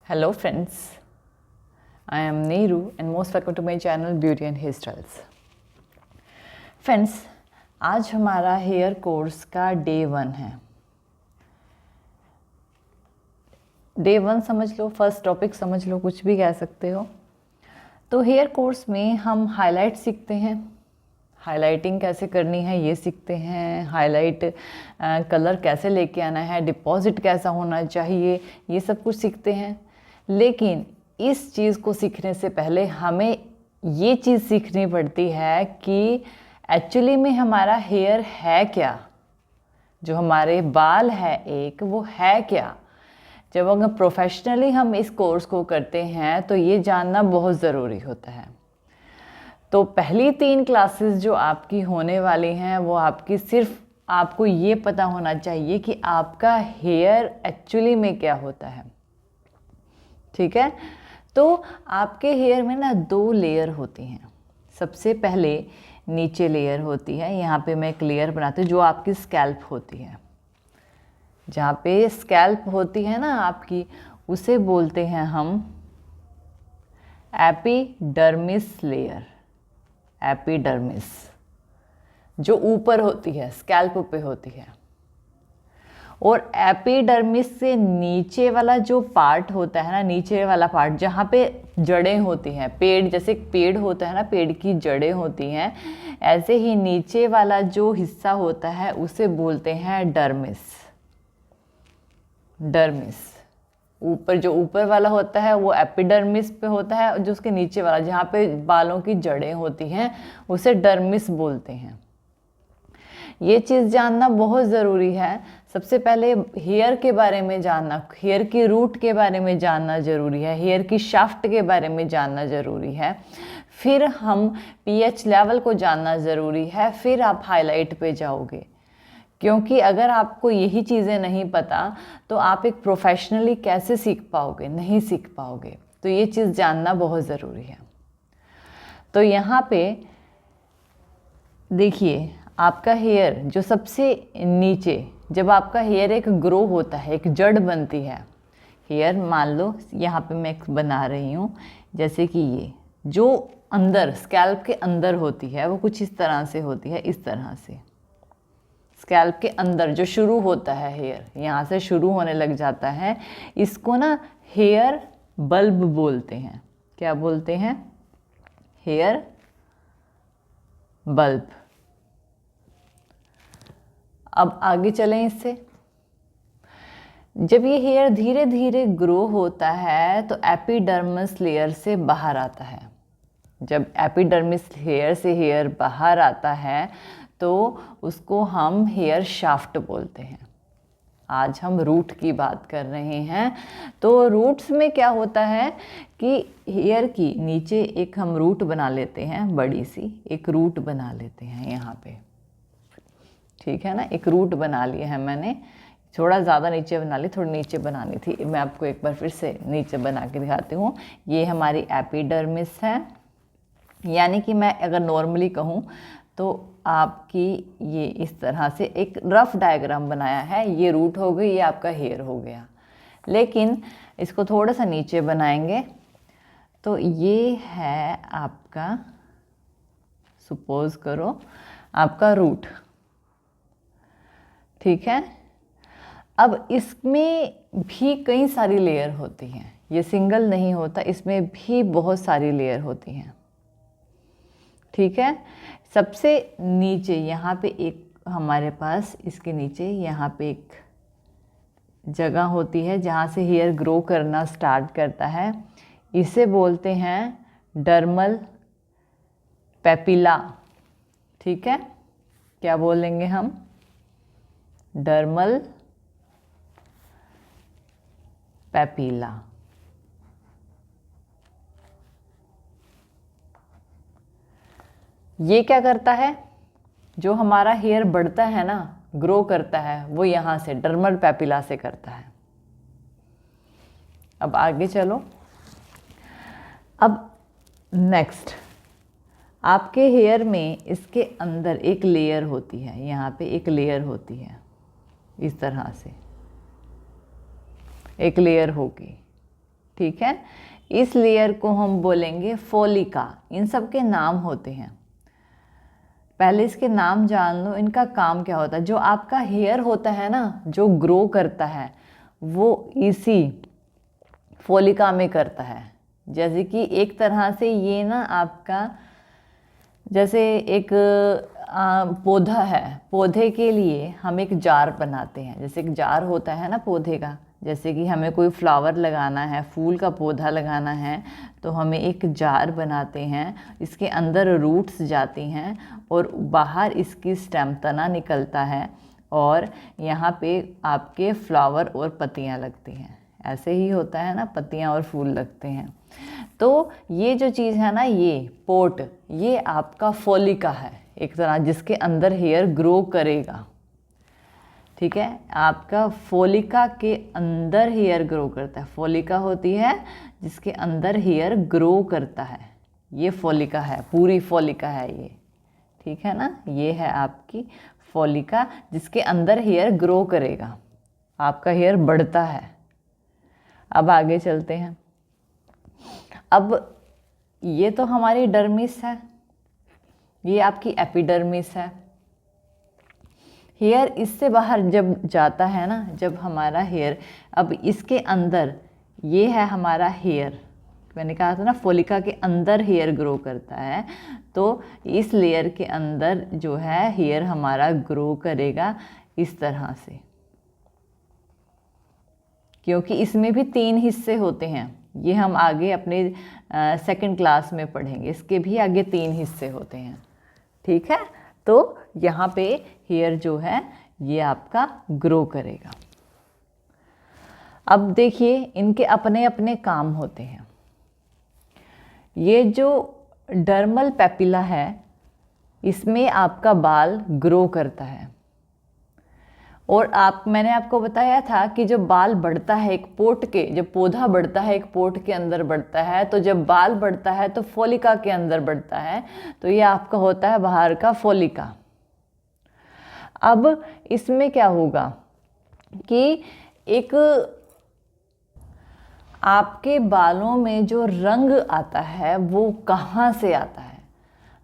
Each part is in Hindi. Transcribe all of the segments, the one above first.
Hello friends, I am Neeru and most welcome to my channel Beauty and Hairstyles. Friends, आज हमारा हेयर कोर्स का डे 1 है। डे 1 समझ लो, फर्स्ट टॉपिक समझ लो, कुछ भी कह सकते हो। तो हेयर कोर्स में हम हाईलाइट सीखते हैं, हाईलाइटिंग कैसे करनी है ये सीखते हैं, हाईलाइट कलर कैसे लेके आना है, डिपॉजिट कैसा होना चाहिए, ये सब कुछ सीखते हैं। लेकिन इस चीज़ को सीखने से पहले हमें ये चीज़ सीखनी पड़ती है कि एक्चुअली में हमारा हेयर है क्या, जो हमारे बाल है एक, वो है क्या। जब अगर प्रोफेशनली हम इस कोर्स को करते हैं तो ये जानना बहुत ज़रूरी होता है। तो पहली 3 क्लासेस जो आपकी होने वाली हैं वो आपकी सिर्फ आपको ये पता होना चाहिए कि आपका हेयर एक्चुअली में क्या होता है। ठीक है, तो आपके हेयर में ना 2 लेयर होती हैं। सबसे पहले नीचे लेयर होती है, यहाँ पे मैं एक लेयर बनाती हूँ जो आपकी स्कैल्प होती है। जहाँ पे स्कैल्प होती है ना आपकी, उसे बोलते हैं हम एपिडर्मिस लेयर। एपिडर्मिस जो ऊपर होती है, स्कैल्प पे होती है। और एपिडर्मिस से नीचे वाला जो पार्ट होता है ना, नीचे वाला पार्ट जहाँ पे जड़ें होती हैं, पेड़ जैसे पेड़ होता है ना, पेड़ की जड़ें होती हैं, ऐसे ही नीचे वाला जो हिस्सा होता है उसे बोलते हैं डर्मिस। डर्मिस ऊपर जो ऊपर वाला होता है वो एपिडर्मिस पे होता है, जो उसके नीचे वाला जहाँ पे बालों की जड़ें होती हैं उसे डर्मिस बोलते हैं। ये चीज़ जानना बहुत ज़रूरी है। सबसे पहले हेयर के बारे में जानना, हेयर की रूट के बारे में जानना ज़रूरी है, हेयर की शाफ्ट के बारे में जानना ज़रूरी है। फिर हम पीएच लेवल को जानना ज़रूरी है, फिर आप हाईलाइट पे जाओगे। क्योंकि अगर आपको यही चीज़ें नहीं पता तो आप एक प्रोफेशनली कैसे सीख पाओगे, नहीं सीख पाओगे। तो ये चीज़ जानना बहुत ज़रूरी है। तो यहाँ पे देखिए, आपका हेयर जो सबसे नीचे, जब आपका हेयर एक ग्रो होता है, एक जड़ बनती है हेयर, मान लो यहाँ पे मैं एक बना रही हूँ, जैसे कि ये जो अंदर स्कैल्प के अंदर होती है वो कुछ इस तरह से होती है, इस तरह से स्कैल्प के अंदर जो शुरू होता है हेयर, यहाँ से शुरू होने लग जाता है, इसको ना हेयर बल्ब बोलते हैं। क्या बोलते हैं? Hair bulb. अब आगे चलें इससे। जब ये हेयर धीरे धीरे ग्रो होता है तो एपिडर्मिस लेयर से बाहर आता है। जब एपिडर्मिस लेयर से हेयर बाहर आता है तो उसको हम हेयर शाफ्ट बोलते हैं। आज हम रूट की बात कर रहे हैं। तो रूट्स में क्या होता है कि हेयर की नीचे एक हम रूट बना लेते हैं, बड़ी सी एक रूट बना लेते हैं यहाँ पे। ठीक है ना, एक रूट बना लिया है मैंने, थोड़ा ज़्यादा नीचे बना ली, थोड़ी नीचे बनानी थी। मैं आपको एक बार फिर से नीचे बना के दिखाती हूँ। ये हमारी एपिडर्मिस है, यानी कि मैं अगर नॉर्मली कहूँ तो आपकी ये इस तरह से एक रफ डायग्राम बनाया है। ये रूट हो गई, ये आपका हेयर हो गया। लेकिन इसको थोड़ा सा नीचे बनाएंगे तो ये है आपका, सपोज करो आपका रूट। ठीक है, अब इसमें भी कई सारी लेयर होती हैं, ये सिंगल नहीं होता, इसमें भी बहुत सारी लेयर होती हैं। ठीक है, सबसे नीचे यहाँ पे एक हमारे पास, इसके नीचे यहाँ पे एक जगह होती है जहाँ से हेयर ग्रो करना स्टार्ट करता है। इसे बोलते हैं डर्मल पेपिला। ठीक है, क्या बोलेंगे हम? Dermal papilla. ये क्या करता है? जो हमारा हेयर बढ़ता है ना, ग्रो करता है, वो यहाँ से डर्मल पेपिला से करता है। अब आगे चलो। अब नेक्स्ट, आपके हेयर में इसके अंदर एक लेयर होती है, यहाँ पे एक लेयर होती है, इस तरह से एक लेयर होगी। ठीक है। इस लेयर को हम बोलेंगे फोलिका। इन सब के नाम होते हैं, पहले इसके नाम जान लो, इनका काम क्या होता है। जो आपका हेयर होता है ना, जो ग्रो करता है, वो इसी फोलिका में करता है। जैसे कि एक तरह से ये ना आपका, जैसे एक पौधा है, पौधे के लिए हम एक जार बनाते हैं। जैसे एक जार होता है ना पौधे का, जैसे कि हमें कोई फ्लावर लगाना है, फूल का पौधा लगाना है, तो हमें एक जार बनाते हैं, इसके अंदर रूट्स जाती हैं और बाहर इसकी स्टेम, तना निकलता है और यहाँ पे आपके फ्लावर और पत्तियाँ लगती हैं। ऐसे ही होता है ना, पत्तियाँ और फूल लगते हैं। तो ये जो चीज़ है ना, ये पोट, ये आपका फोलिका है एक तरह, जिसके अंदर हेयर ग्रो करेगा। ठीक है, आपका फोलिका के अंदर हेयर ग्रो करता है। फोलिका होती है जिसके अंदर हेयर ग्रो करता है, ये फोलिका है, पूरी फोलिका है ये। ठीक है ना, ये है आपकी फोलिका जिसके अंदर हेयर ग्रो करेगा, आपका हेयर बढ़ता है। अब आगे चलते हैं। अब ये तो हमारी डर्मिस है, ये आपकी एपिडर्मिस है। हेयर इससे बाहर जब जाता है ना, जब हमारा हेयर, अब इसके अंदर ये है हमारा हेयर, मैंने कहा था ना फोलिका के अंदर हेयर ग्रो करता है, तो इस लेयर के अंदर जो है हेयर हमारा ग्रो करेगा इस तरह से, क्योंकि इसमें भी 3 हिस्से होते हैं। ये हम आगे अपने सेकंड क्लास में पढ़ेंगे, इसके भी आगे 3 हिस्से होते हैं। ठीक है, तो यहाँ पे हेयर जो है ये आपका ग्रो करेगा। अब देखिए, इनके अपने अपने काम होते हैं। ये जो डर्मल पेपिला है, इसमें आपका बाल ग्रो करता है। और मैंने आपको बताया था कि जब बाल बढ़ता है एक पोट के, जब पौधा बढ़ता है एक पोट के अंदर बढ़ता है, तो जब बाल बढ़ता है तो फोलिका के अंदर बढ़ता है, तो ये आपका होता है बाहर का फोलिका। अब इसमें क्या होगा कि एक आपके बालों में जो रंग आता है वो कहाँ से आता है।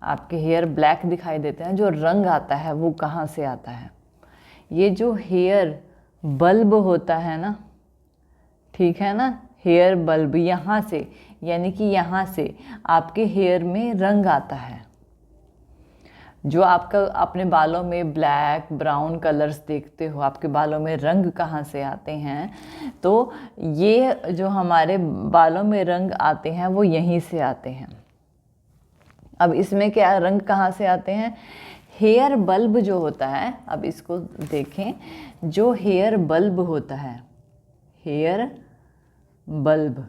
आपके हेयर ब्लैक दिखाई देते हैं, जो रंग आता है वो कहाँ से आता है। ये जो हेयर बल्ब होता है ना, ठीक है ना, हेयर बल्ब, यहाँ से, यानी कि यहाँ से आपके हेयर में रंग आता है। जो आपका अपने बालों में ब्लैक ब्राउन कलर्स देखते हो, आपके बालों में रंग कहाँ से आते हैं, तो ये जो हमारे बालों में रंग आते हैं वो यहीं से आते हैं। अब इसमें क्या रंग कहाँ से आते हैं, हेयर बल्ब जो होता है, अब इसको देखें, जो हेयर बल्ब होता है, हेयर बल्ब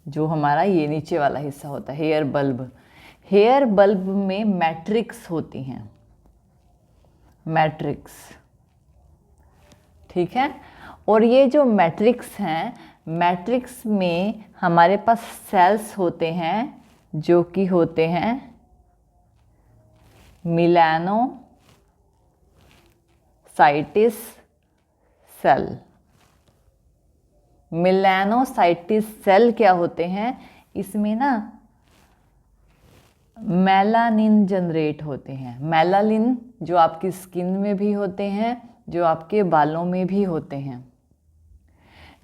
जो हमारा ये नीचे वाला हिस्सा होता है, हेयर बल्ब, हेयर बल्ब में मैट्रिक्स होती हैं, मैट्रिक्स। ठीक है, और ये जो मैट्रिक्स हैं, मैट्रिक्स में हमारे पास सेल्स होते हैं जो कि होते हैं मेलानोसाइटिस सेल। मेलानोसाइटिस सेल क्या होते हैं, इसमें ना मेलानिन जनरेट होते हैं। मेलानिन जो आपकी स्किन में भी होते हैं, जो आपके बालों में भी होते हैं,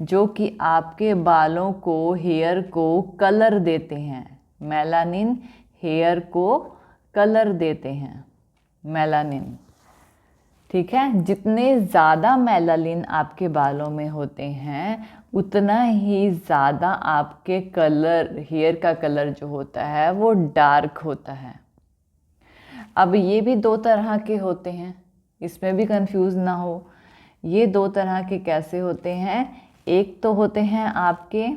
जो कि आपके बालों को, हेयर को कलर देते हैं। मेलानिन हेयर को कलर देते हैं, मेलानिन। ठीक है, जितने ज़्यादा मेलानिन आपके बालों में होते हैं, उतना ही ज़्यादा आपके कलर, हेयर का कलर जो होता है वो डार्क होता है। अब ये भी 2 तरह के होते हैं, इसमें भी कंफ्यूज ना हो। ये 2 तरह के कैसे होते हैं, एक तो होते हैं आपके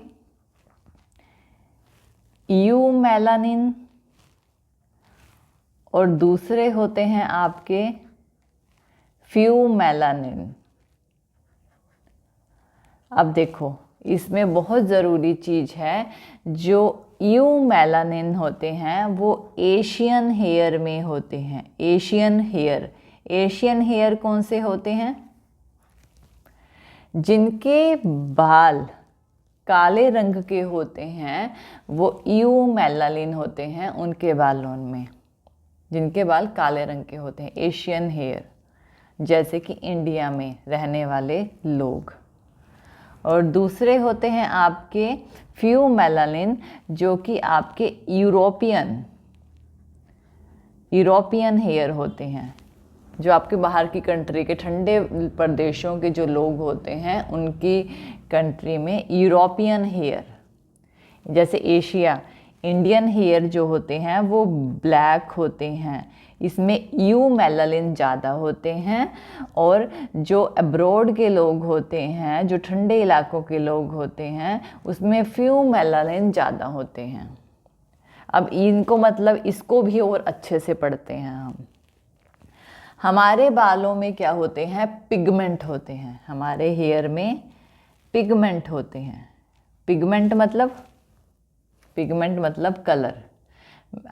यूमेलानिन और दूसरे होते हैं आपके फ्यूमेलानिन। अब देखो, इसमें बहुत ज़रूरी चीज़ है, जो यूमेलानिन होते हैं वो एशियन हेयर में होते हैं। एशियन हेयर, एशियन हेयर कौन से होते हैं, जिनके बाल काले रंग के होते हैं वो यूमेलानिन होते हैं उनके बालों में, जिनके बाल काले रंग के होते हैं, एशियन हेयर, जैसे कि इंडिया में रहने वाले लोग। और दूसरे होते हैं आपके फ्यूमेलानिन, जो कि आपके यूरोपियन हेयर होते हैं, जो आपके बाहर की कंट्री के ठंडे प्रदेशों के जो लोग होते हैं उनकी कंट्री में यूरोपियन हेयर, जैसे एशिया, इंडियन हेयर जो होते हैं वो ब्लैक होते हैं, इसमें यूमेलानिन ज़्यादा होते हैं। और जो अब्रॉड के लोग होते हैं, जो ठंडे इलाकों के लोग होते हैं, उसमें फ्यूमेलानिन ज़्यादा होते हैं। अब इनको मतलब इसको भी और अच्छे से पढ़ते हैं हम। हमारे बालों में क्या होते हैं, पिगमेंट होते हैं, हमारे हेयर में पिगमेंट होते हैं। पिगमेंट मतलब कलर।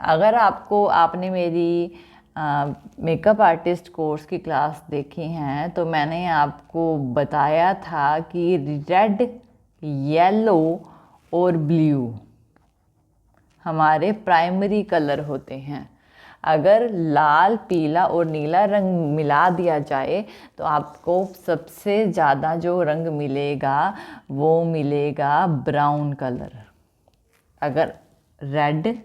अगर आपने मेरी मेकअप आर्टिस्ट कोर्स की क्लास देखी हैं तो मैंने आपको बताया था कि रेड, येलो और ब्लू हमारे प्राइमरी कलर होते हैं। अगर लाल, पीला और नीला रंग मिला दिया जाए तो आपको सबसे ज़्यादा जो रंग मिलेगा वो मिलेगा ब्राउन कलर। अगर रेड,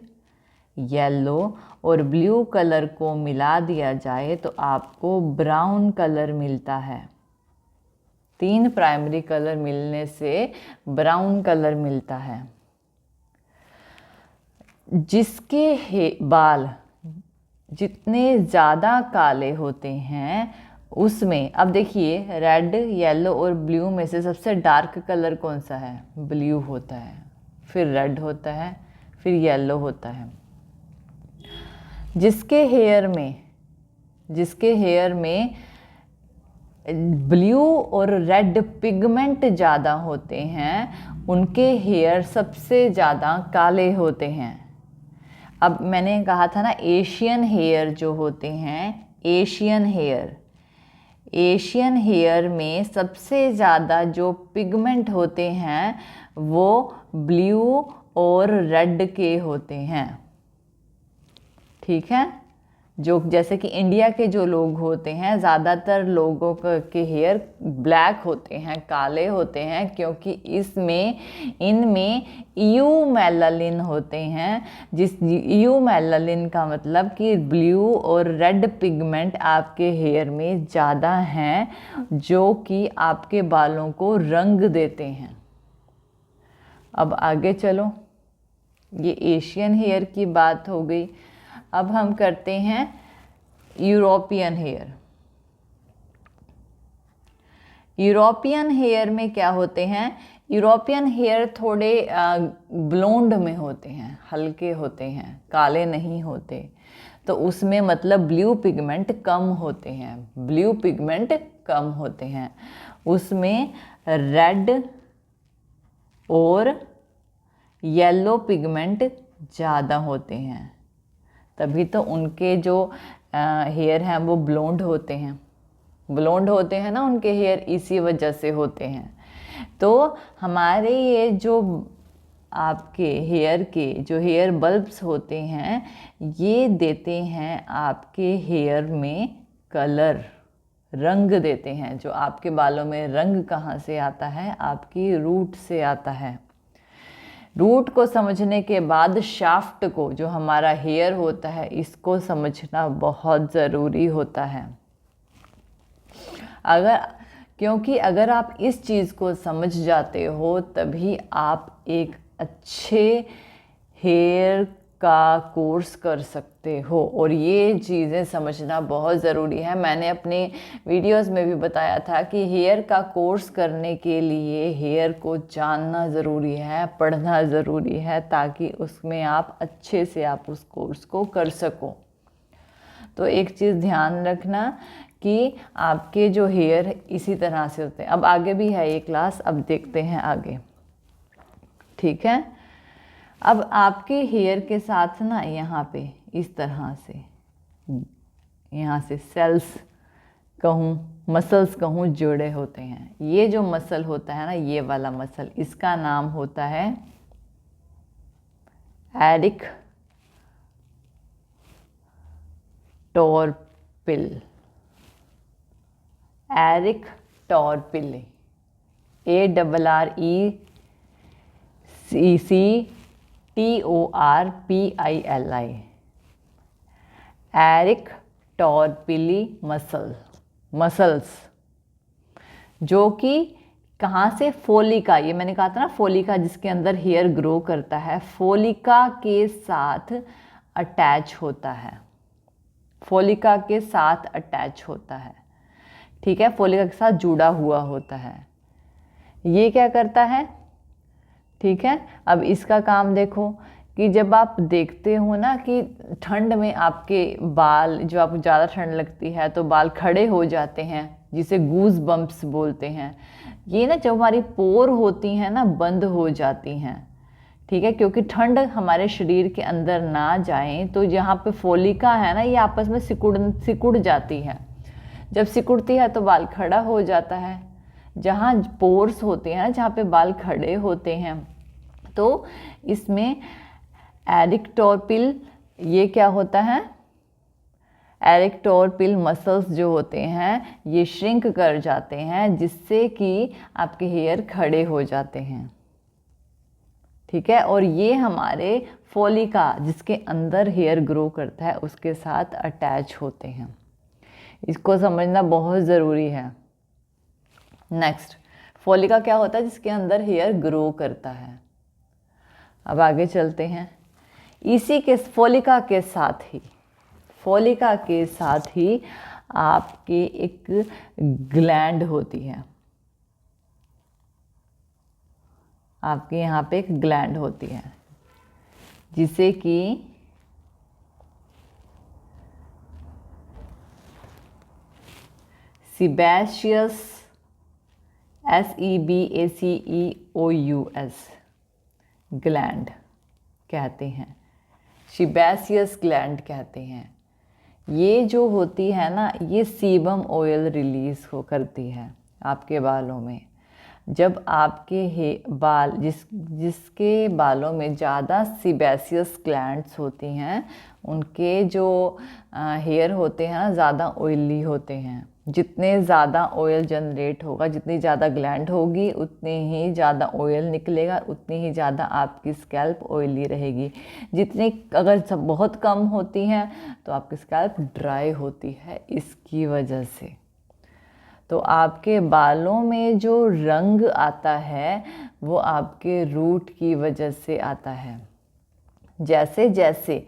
येलो और ब्लू कलर को मिला दिया जाए तो आपको ब्राउन कलर मिलता है। 3 प्राइमरी कलर मिलने से ब्राउन कलर मिलता है। जिसके बाल जितने ज़्यादा काले होते हैं उसमें, अब देखिए रेड, येलो और ब्लू में से सबसे डार्क कलर कौन सा है, ब्लू होता है, फिर रेड होता है, फिर येलो होता है। जिसके हेयर में ब्लू और रेड पिगमेंट ज़्यादा होते हैं उनके हेयर सबसे ज़्यादा काले होते हैं। अब मैंने कहा था ना, एशियन हेयर जो होते हैं, एशियन हेयर में सबसे ज़्यादा जो पिगमेंट होते हैं वो ब्लू और रेड के होते हैं। ठीक है, जो जैसे कि इंडिया के जो लोग होते हैं, ज़्यादातर लोगों के हेयर ब्लैक होते हैं, काले होते हैं, क्योंकि इनमें यूमेलानिन होते हैं। जिस यूमेलानिन का मतलब कि ब्लू और रेड पिगमेंट आपके हेयर में ज़्यादा हैं, जो कि आपके बालों को रंग देते हैं। अब आगे चलो, ये एशियन हेयर की बात हो गई। अब हम करते हैं यूरोपियन हेयर। यूरोपियन हेयर में क्या होते हैं, यूरोपियन हेयर थोड़े ब्लोंड में होते हैं, हल्के होते हैं, काले नहीं होते। तो उसमें मतलब ब्लू पिगमेंट कम होते हैं। उसमें रेड और येलो पिगमेंट ज़्यादा होते हैं, तभी तो उनके जो हेयर हैं वो ब्लोंड होते हैं ना, उनके हेयर इसी वजह से होते हैं। तो हमारे ये जो आपके हेयर के जो हेयर बल्ब्स होते हैं, ये देते हैं आपके हेयर में कलर, रंग देते हैं। जो आपके बालों में रंग कहाँ से आता है, आपकी रूट से आता है। रूट को समझने के बाद शाफ्ट को, जो हमारा हेयर होता है, इसको समझना बहुत ज़रूरी होता है। क्योंकि अगर आप इस चीज़ को समझ जाते हो तभी आप एक अच्छे हेयर का कोर्स कर सकते हो, और ये चीज़ें समझना बहुत ज़रूरी है। मैंने अपने वीडियोस में भी बताया था कि हेयर का कोर्स करने के लिए हेयर को जानना ज़रूरी है, पढ़ना ज़रूरी है, ताकि उसमें आप अच्छे से आप उस कोर्स को कर सको। तो एक चीज़ ध्यान रखना कि आपके जो हेयर इसी तरह से होते हैं। अब आगे भी है ये क्लास, अब देखते हैं आगे। ठीक है, अब आपके हेयर के साथ ना यहाँ पे इस तरह से, यहाँ से सेल्स कहूँ मसल्स कहूँ जुड़े होते हैं। ये जो मसल होता है ना, ये वाला मसल, इसका नाम होता है एरिक्टोर्पिल। एरिक्टोर्पिल, ARRECTORPILI, एरिक्टोर्पिली मसल्स, जो कि कहाँ से, फोलिका, ये मैंने कहा था ना फोलिका जिसके अंदर हेयर ग्रो करता है, फोलिका के साथ अटैच होता है। फोलिका के साथ अटैच होता है, ठीक है, फोलिका के साथ जुड़ा हुआ होता है। ये क्या करता है, ठीक है। अब इसका काम देखो कि जब आप देखते हो ना कि ठंड में आपके बाल, जो आपको ज़्यादा ठंड लगती है तो बाल खड़े हो जाते हैं, जिसे गूज बम्प्स बोलते हैं। ये ना जब हमारी पोर होती हैं ना, बंद हो जाती हैं, ठीक है, क्योंकि ठंड हमारे शरीर के अंदर ना जाए तो यहाँ पे फोलिका है ना, ये आपस में सिकुड़ जाती है। जब सिकुड़ती है तो बाल खड़ा हो जाता है। जहाँ पोर्स होते हैं ना, जहाँ पे बाल खड़े होते हैं, तो इसमें एरिक्टोर्पिल, ये क्या होता है, एरिक्टोर्पिल मसल्स जो होते हैं ये श्रिंक कर जाते हैं, जिससे कि आपके हेयर खड़े हो जाते हैं, ठीक है। और ये हमारे फोलिका जिसके अंदर हेयर ग्रो करता है उसके साथ अटैच होते हैं। इसको समझना बहुत ज़रूरी है। नेक्स्ट, फोलिका क्या होता है, जिसके अंदर हेयर ग्रो करता है। अब आगे चलते हैं। इसी के फोलिका के साथ ही आपकी एक ग्लैंड होती है। आपके यहाँ पे एक ग्लैंड होती है जिसे कि सीबेशियस, SEBACEOUS ग्लैंड कहते हैं, सीबेशियस ग्लैंड कहते हैं। ये जो होती है ना, ये सीबम ऑयल रिलीज करती है आपके बालों में। जब आपके बाल जिसके बालों में ज़्यादा सीबेशियस ग्लैंड्स होती हैं, उनके जो हेयर होते हैं ना, ज़्यादा ऑयली होते हैं। जितने ज़्यादा ऑयल जनरेट होगा, जितनी ज़्यादा ग्लैंड होगी, उतनी ही ज़्यादा ऑयल निकलेगा, उतनी ही ज़्यादा आपकी स्कैल्प ऑयली रहेगी। जितनी अगर सब बहुत कम होती हैं तो आपकी स्कैल्प ड्राई होती है इसकी वजह से। तो आपके बालों में जो रंग आता है वो आपके रूट की वजह से आता है। जैसे जैसे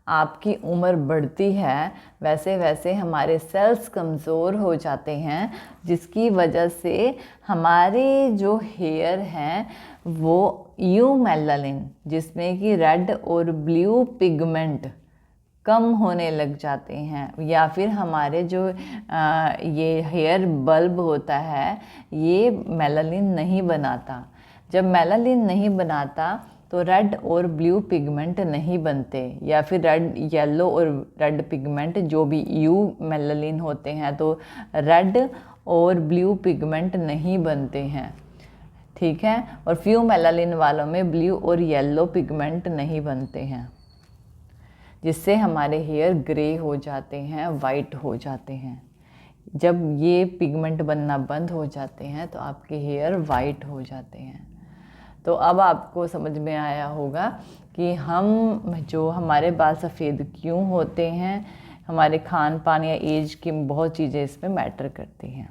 आपकी उम्र बढ़ती है वैसे वैसे हमारे सेल्स कमज़ोर हो जाते हैं, जिसकी वजह से हमारे जो हेयर हैं वो यूमेलानिन, जिसमें कि रेड और ब्लू पिगमेंट कम होने लग जाते हैं, या फिर हमारे जो ये हेयर बल्ब होता है ये मेलानिन नहीं बनाता। जब मेलानिन नहीं बनाता तो रेड और ब्लू पिगमेंट नहीं बनते, या फिर रेड, येलो और रेड पिगमेंट जो भी यू मेलानिन होते हैं, तो रेड और ब्लू पिगमेंट नहीं बनते हैं, ठीक है। और फ्यू मेलानिन वालों में ब्लू और येलो पिगमेंट नहीं बनते हैं, जिससे हमारे हेयर ग्रे हो जाते हैं, वाइट हो जाते हैं। जब ये पिगमेंट बनना बंद हो जाते हैं तो आपके हेयर वाइट हो जाते हैं। तो अब आपको समझ में आया होगा कि हमारे बाल सफ़ेद क्यों होते हैं। हमारे खान पान या एज की बहुत चीज़ें इसमें मैटर करती हैं।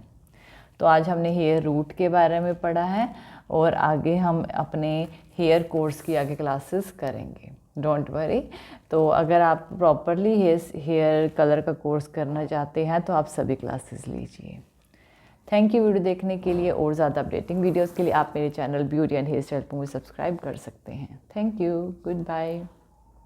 तो आज हमने हेयर रूट के बारे में पढ़ा है और आगे हम अपने हेयर कोर्स की आगे क्लासेस करेंगे, डोंट वरी। तो अगर आप प्रॉपरली हेयर कलर का कोर्स करना चाहते हैं तो आप सभी क्लासेस लीजिए। थैंक यू वीडियो देखने के लिए। और ज़्यादा अपडेटिंग वीडियोस के लिए आप मेरे channel beauty and hair style को सब्सक्राइब कर सकते हैं। Thank you, good bye.